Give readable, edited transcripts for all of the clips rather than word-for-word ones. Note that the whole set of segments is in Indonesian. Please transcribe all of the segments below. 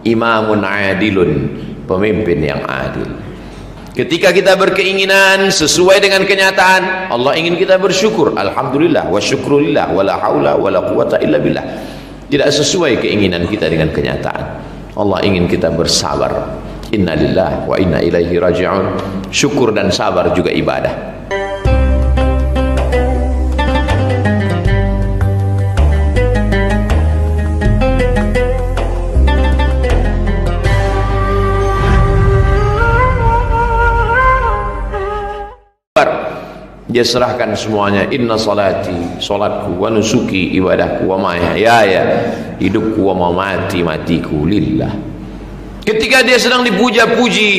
imamun adilun, pemimpin yang adil. Ketika kita berkeinginan sesuai dengan kenyataan, Allah ingin kita bersyukur, alhamdulillah wa syukrulillah wala haula wala quwata illa billah. Tidak sesuai keinginan kita dengan kenyataan, Allah ingin kita bersabar. Inna lillahi wa inna ilaihi raji'un. Syukur dan sabar juga ibadah. Dia serahkan semuanya. Inna salati, salatku, wa nusuki, ibadahku, wa mahyaya, hidupku, wa mamati, matiku lillah. Ketika dia sedang dipuja-puji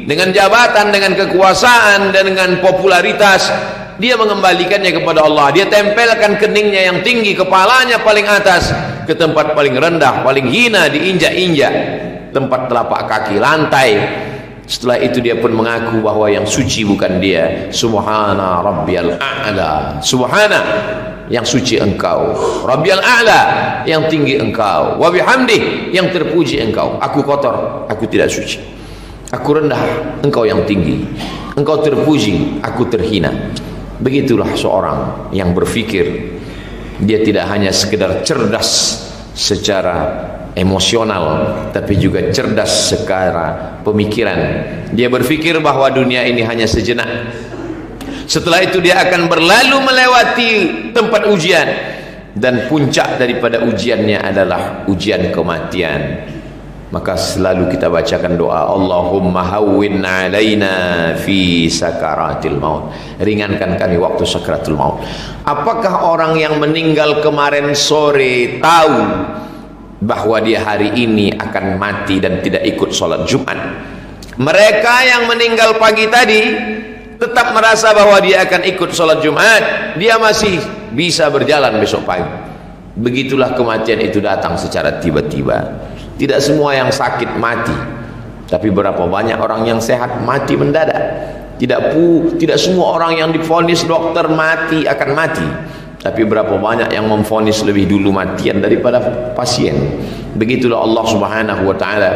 dengan jabatan, dengan kekuasaan, dan dengan popularitas, dia mengembalikannya kepada Allah. Dia tempelkan keningnya yang tinggi, kepalanya paling atas, ke tempat paling rendah, paling hina, diinjak-injak, tempat telapak kaki, lantai. Setelah itu dia pun mengaku bahwa yang suci bukan dia. Subhana rabbiyal a'la, subhana, yang suci engkau, rabbiyal a'la, yang tinggi engkau, wa bihamdih, yang terpuji engkau. Aku kotor, aku tidak suci. Aku rendah, engkau yang tinggi. Engkau terpuji, aku terhina. Begitulah seorang yang berfikir. Dia tidak hanya sekedar cerdas secara emosional, tapi juga cerdas secara pemikiran. Dia berpikir bahwa dunia ini hanya sejenak. Setelah itu dia akan berlalu melewati tempat ujian, dan puncak daripada ujiannya adalah ujian kematian. Maka selalu kita bacakan doa, Allahumma hawwin alaina fi sakaratil maut. Ringankan kami waktu sakaratul maut. Apakah orang yang meninggal kemarin sore tahu bahwa dia hari ini akan mati dan tidak ikut sholat Jumat? Mereka yang meninggal pagi tadi tetap merasa bahwa dia akan ikut sholat Jumat, dia masih bisa berjalan besok pagi. Begitulah kematian itu datang secara tiba-tiba. Tidak semua yang sakit mati, tapi berapa banyak orang yang sehat mati mendadak. Tidak semua orang yang divonis dokter mati akan mati, tapi berapa banyak yang memvonis lebih dulu matian daripada pasien. Begitulah Allah Subhanahu wa taala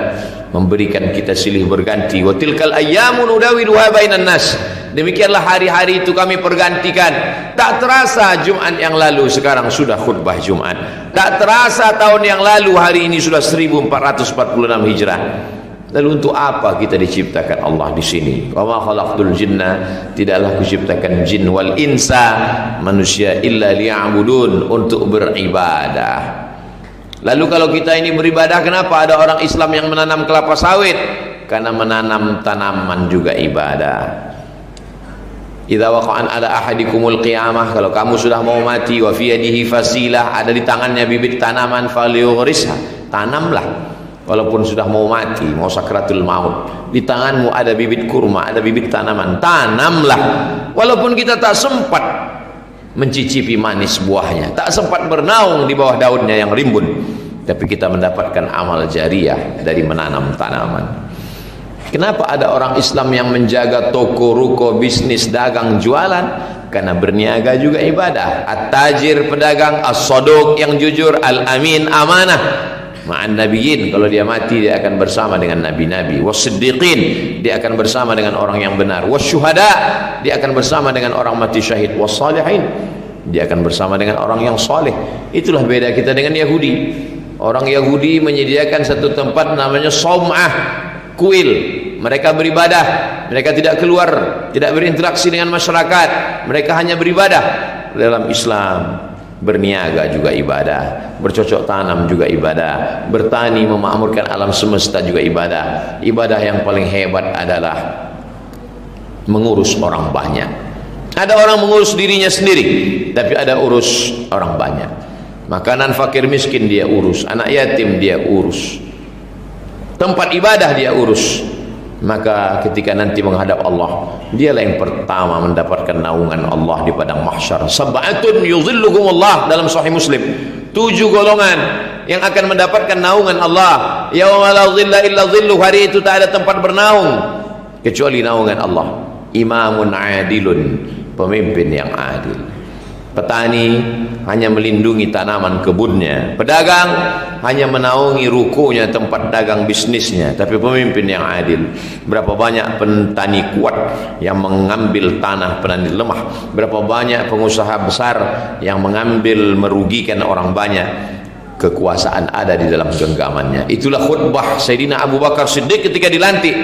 memberikan kita silih berganti. Wa tilkal ayyamu nudawiluha bainan nas. Demikianlah hari-hari itu kami pergantikan. Tak terasa Jumat yang lalu sekarang sudah khutbah Jumat. Tak terasa tahun yang lalu hari ini sudah 1446 Hijrah. Lalu untuk apa kita diciptakan Allah di sini? Wa ma khalaqtul jinna, tidaklah kuciptakan jin wal insa, manusia, illa liya'budun, untuk beribadah. Lalu kalau kita ini beribadah, kenapa ada orang Islam yang menanam kelapa sawit? Karena menanam tanaman juga ibadah. Idza waqa'an ala ahadikumul qiyamah, kalau kamu sudah mau mati, wa fi yadihi fasilah, ada di tangannya bibit tanaman, falyughrisha, tanamlah. Walaupun sudah mau mati, mau sakratul maut, di tanganmu ada bibit kurma, ada bibit tanaman, tanamlah. Walaupun kita tak sempat mencicipi manis buahnya, tak sempat bernaung di bawah daunnya yang rimbun, tapi kita mendapatkan amal jariah dari menanam tanaman. Kenapa ada orang Islam yang menjaga toko, ruko, bisnis, dagang, jualan? Karena berniaga juga ibadah. At-tajir, pedagang, as-saduq, yang jujur, al-amin, amanah, ma'an nabiyyin, kalau dia mati dia akan bersama dengan nabi-nabi. Was-siddiqin, dia akan bersama dengan orang yang benar. Was-syuhada, dia akan bersama dengan orang mati syahid. Was-salihin, dia akan bersama dengan orang yang saleh. Itulah beda kita dengan Yahudi. Orang Yahudi menyediakan satu tempat namanya Saum'ah, kuil. Mereka beribadah, mereka tidak keluar, tidak berinteraksi dengan masyarakat, mereka hanya beribadah. Dalam Islam, berniaga juga ibadah, bercocok tanam juga ibadah, bertani memakmurkan alam semesta juga ibadah. Ibadah yang paling hebat adalah mengurus orang banyak. Ada orang mengurus dirinya sendiri, tapi ada urus orang banyak. Makanan fakir miskin dia urus, anak yatim dia urus, tempat ibadah dia urus. Maka ketika nanti menghadap Allah, dialah yang pertama mendapatkan naungan Allah di padang mahsyar. Sab'atun yuzilluhumullah, dalam Sahih Muslim, 7 golongan yang akan mendapatkan naungan Allah. Yauma la dhilla illa dhilluh, hari itu tak ada tempat bernaung kecuali naungan Allah. Imamun adilun, pemimpin yang adil. Petani hanya melindungi tanaman kebunnya, pedagang hanya menaungi rukonya, tempat dagang bisnisnya. Tapi pemimpin yang adil, berapa banyak petani kuat yang mengambil tanah petani lemah, berapa banyak pengusaha besar yang mengambil merugikan orang banyak. Kekuasaan ada di dalam genggamannya. Itulah khutbah Sayyidina Abu Bakar Siddiq ketika dilantik.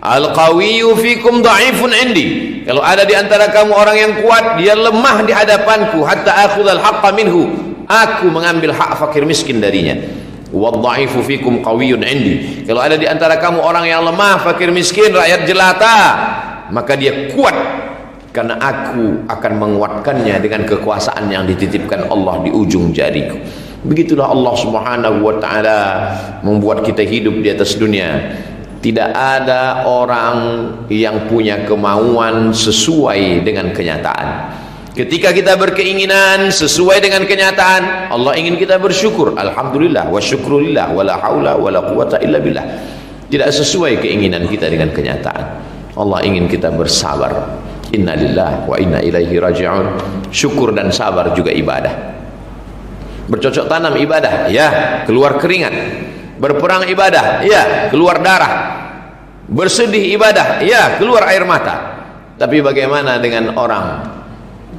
Al-qawiyyu fikum dha'ifun indi. Kalau ada di antara kamu orang yang kuat, dia lemah di hadapanku, hatta akhudhal haqqa minhu. Aku mengambil hak fakir miskin darinya. Wadh-dha'ifu fikum qawiyyun indi. Kalau ada di antara kamu orang yang lemah, fakir miskin, rakyat jelata, maka dia kuat karena aku akan menguatkannya dengan kekuasaan yang dititipkan Allah di ujung jariku. Begitulah Allah Subhanahu wa taala membuat kita hidup di atas dunia. Tidak ada orang yang punya kemauan sesuai dengan kenyataan. Ketika kita berkeinginan sesuai dengan kenyataan, Allah ingin kita bersyukur. Alhamdulillah wa syukrulillah wa la haula wa la quwata illa billah. Tidak sesuai keinginan kita dengan kenyataan. Allah ingin kita bersabar. Inna lillahi wa inna ilaihi raji'un. Syukur dan sabar juga ibadah. Bercocok tanam ibadah, ya, keluar keringat. Berperang ibadah, ya, keluar darah. Bersedih ibadah, ya, keluar air mata. Tapi bagaimana dengan orang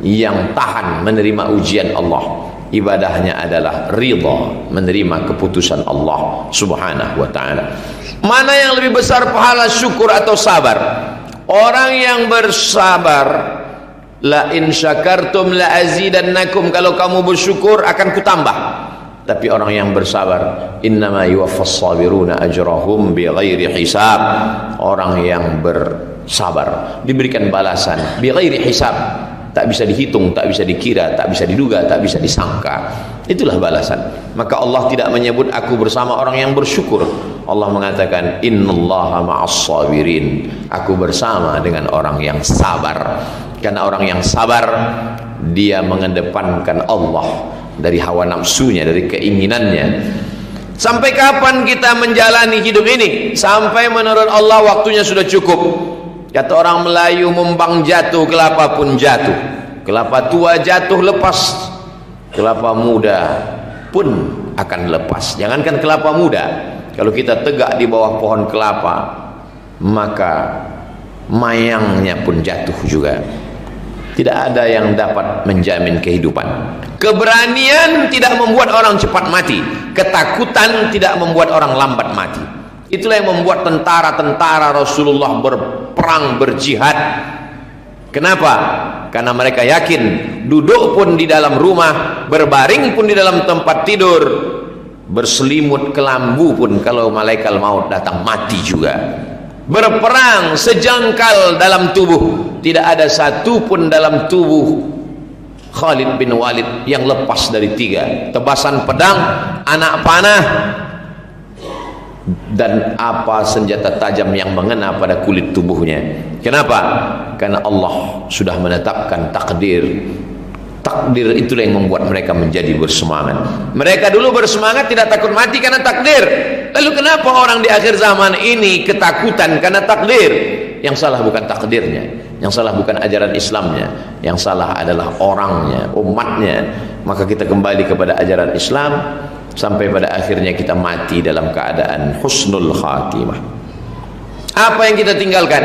yang tahan menerima ujian Allah? Ibadahnya adalah ridha, menerima keputusan Allah Subhanahu wa ta'ala. Mana yang lebih besar pahala, syukur atau sabar? Orang yang bersabar, la in syakartum la azidannakum, kalau kamu bersyukur akan kutambah. Tapi orang yang bersabar, innama yuwaffas sabiruna ajrahum bighairi hisab. Orang yang bersabar diberikan balasan bighairi hisab, tak bisa dihitung, tak bisa dikira, tak bisa diduga, tak bisa disangka. Itulah balasan. Maka Allah tidak menyebut aku bersama orang yang bersyukur. Allah mengatakan innallaha ma'as sabirin. Aku bersama dengan orang yang sabar. Karena orang yang sabar, dia mengedepankan Allah dari hawa nafsunya, dari keinginannya. Sampai kapan kita menjalani hidup ini? Sampai menurut Allah waktunya sudah cukup. Kata orang Melayu, membang jatuh, kelapa pun jatuh. Kelapa tua jatuh lepas, kelapa muda pun akan lepas. Jangankan kelapa muda, kalau kita tegak di bawah pohon kelapa, maka mayangnya pun jatuh juga. Tidak ada yang dapat menjamin kehidupan. Keberanian tidak membuat orang cepat mati. Ketakutan tidak membuat orang lambat mati. Itulah yang membuat tentara-tentara Rasulullah berperang, berjihad. Kenapa? Karena mereka yakin duduk pun di dalam rumah, berbaring pun di dalam tempat tidur, berselimut kelambu pun kalau malaikat maut datang mati juga. Berperang sejangkal dalam tubuh, tidak ada satu pun dalam tubuh Khalid bin Walid yang lepas dari 3: tebasan pedang, anak panah, dan apa senjata tajam yang mengena pada kulit tubuhnya. Kenapa? Karena Allah sudah menetapkan takdir. Takdir itulah yang membuat mereka menjadi bersemangat. Mereka dulu bersemangat tidak takut mati karena takdir. Lalu kenapa orang di akhir zaman ini ketakutan karena takdir? Yang salah bukan takdirnya, yang salah bukan ajaran Islamnya, yang salah adalah orangnya, umatnya. Maka kita kembali kepada ajaran Islam sampai pada akhirnya kita mati dalam keadaan husnul khatimah. Apa yang kita tinggalkan?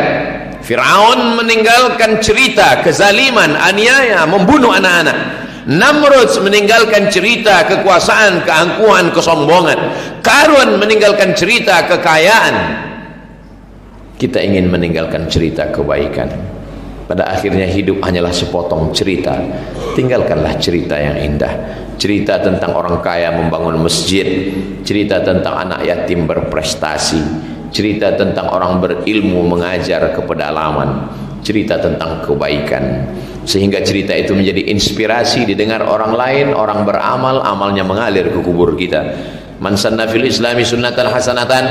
Fir'aun meninggalkan cerita kezaliman, aniaya, membunuh anak-anak. Namrud meninggalkan cerita kekuasaan, keangkuhan, kesombongan. Qarun meninggalkan cerita kekayaan. Kita ingin meninggalkan cerita kebaikan. Pada akhirnya hidup hanyalah sepotong cerita. Tinggalkanlah cerita yang indah. Cerita tentang orang kaya membangun masjid, cerita tentang anak yatim berprestasi, cerita tentang orang berilmu mengajar ke pedalaman, cerita tentang kebaikan, sehingga cerita itu menjadi inspirasi didengar orang lain. Orang beramal, amalnya mengalir ke kubur kita. Man sanna fil islami sunnatan hasanatan,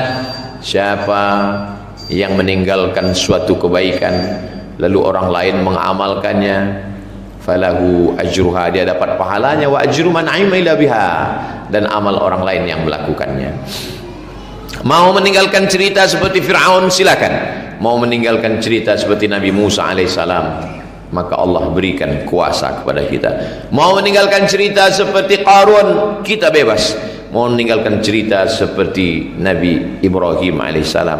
siapa yang meninggalkan suatu kebaikan lalu orang lain mengamalkannya, falahu ajruha, dia dapat pahalanya, wa ajru man amila biha, dan amal orang lain yang melakukannya. Mau meninggalkan cerita seperti Fir'aun, silakan. Mau meninggalkan cerita seperti Nabi Musa alaihissalam, maka Allah berikan kuasa kepada kita. Mau meninggalkan cerita seperti Qarun, kita bebas. Mau meninggalkan cerita seperti Nabi Ibrahim alaihissalam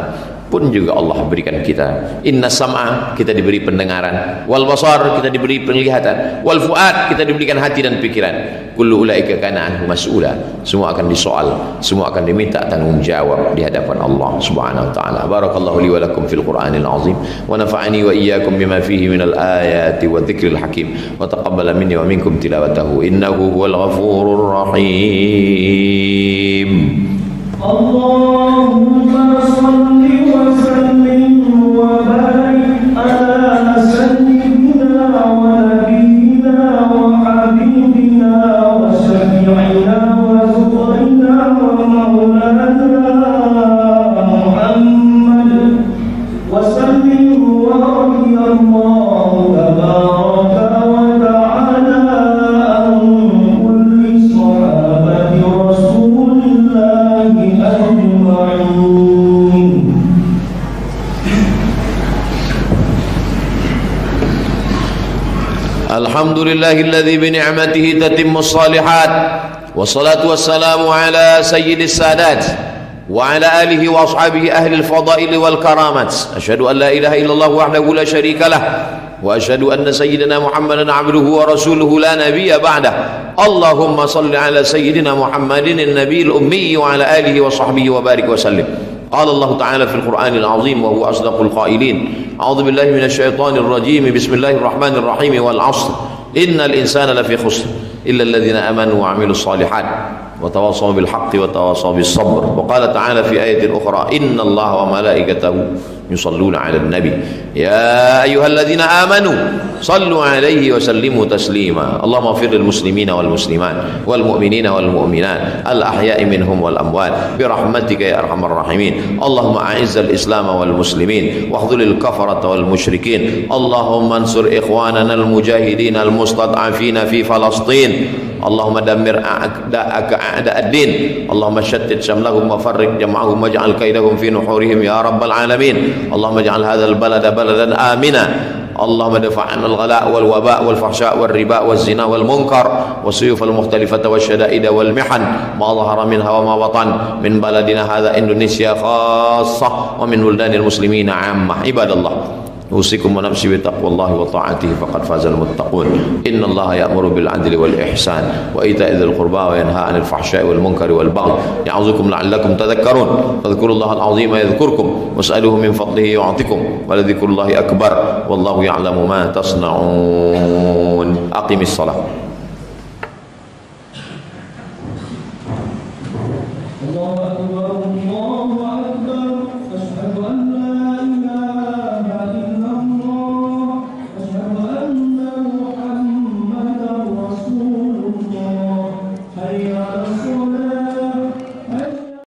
pun juga Allah berikan kita. Inna sam'a, kita diberi pendengaran, wal basar, kita diberi penglihatan, wal fuad, kita diberikan hati dan pikiran. Kullu ulaika kana anhu mas'ula, semua akan disoal, semua akan diminta tanggung jawab di hadapan Allah Subhanahu wa taala. Barakallahu li wa lakum fil Qur'anil azim wa nafa'ani wa iyyakum bima fihi minal ayati wa dzikril hakim wa taqabbala minni wa minkum tilawatahu innahu huwal ghafurur rahim. Allahumma salli wa sallim wa barik ala sayyidina wa nabiyyina wa habibina wa syafi'ina wa zuhrina wa maulana Muhammad wa sallim wa radiyallahu tabaraka wa ta'ala an kulli sahabati rasulillah أجمعين. الحمد لله الذي بنعمته تتم الصالحات والصلاة والسلام على سيد السادات وعلى آله وأصحابه أهل الفضائل والكرامات. أشهد أن لا إله إلا الله وحده لا شريك له وأشهد أن سيدنا محمدا عبده ورسوله لا نبي بعده. اللهم صل على سيدنا محمد النبي الأمي وعلى آله وصحبه وبارك وسلم. قال الله تعالى في القرآن العظيم وهو أصدق القائلين: أعوذ بالله من الشيطان الرجيم، بسم الله الرحمن الرحيم، والعصر إن الإنسان لفي خسر إلا الذين آمنوا وعملوا الصالحات وتواصوا بالحق وتواصوا بالصبر. وقال تعالى في آية أخرى: إن الله وملائكته يصلون على النبي يا أيها الذين آمنوا صلوا عليه وسلموا تسليما. اللهم اغفر للمسلمين والمسلمات والمؤمنين والمؤمنات الأحياء منهم والأموات برحمتك يا أرحم الراحمين. اللهم أعز الإسلام والمسلمين واخذل الكفرة والمشركين. اللهم انصر إخواننا المجاهدين المستضعفين في فلسطين. اللهم دمر أعداءك أعداء الدين. اللهم شتت شملهم وفرق جمعهم واجعل كيدهم في نحورهم يا رب العالمين. اللهم اجعل هذا البلد بلدا آمنا. اللهم ادفع عنا الغلاء والوباء والفحشاء والربا والزنا والمنكر والسيوف المختلفة والشدائد والمحن ما ظهر منها وما بطن من بلدنا هذا إندونيسيا خاصة ومن بلدان المسلمين عامة. عباد الله، أوصيكم ونفسي بتقوى الله وطاعته فقد فاز المتقون. إن الله يأمر بالعدل والإحسان وإيتاء ذي القربى وينهى عن الفحشاء والمنكر والبغي يعظكم لعلكم تذكرون. فاذكروا الله العظيم يذكركم واسألوه من فضله يعطكم ولذكر الله أكبر والله يعلم ما تصنعون. أقم الصلاة.